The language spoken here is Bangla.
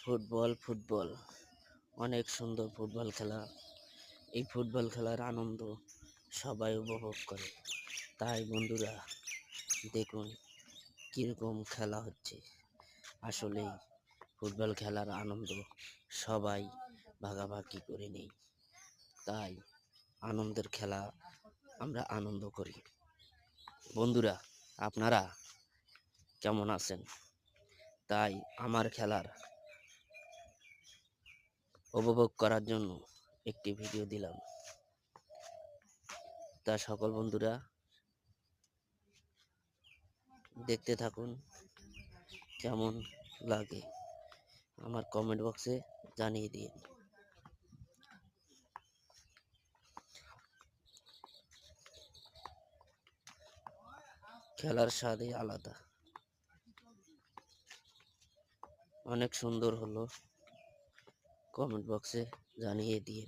ফুটবল ফুটবল অনেক সুন্দর ফুটবল খেলা। এই ফুটবল খেলার আনন্দ সবাই উপভোগ করে। তাই বন্ধুরা দেখুন কীরকম খেলা হচ্ছে। আসলেই ফুটবল খেলার আনন্দ সবাই ভাগাভাগি করে নেই। তাই আনন্দের খেলা আমরা আনন্দ করি। বন্ধুরা আপনারা কেমন আছেন? তাই আমার খেলার উপভোগ করার জন্য একটি ভিডিও দিলাম। তা সকল বন্ধুরা দেখতে থাকুন, কেমন লাগে আমার কমেন্ট বক্সে জানিয়ে দিন। খেলার স্বাদই আলাদা, অনেক সুন্দর হলো, কমেন্ট বক্সে জানিয়ে দিন।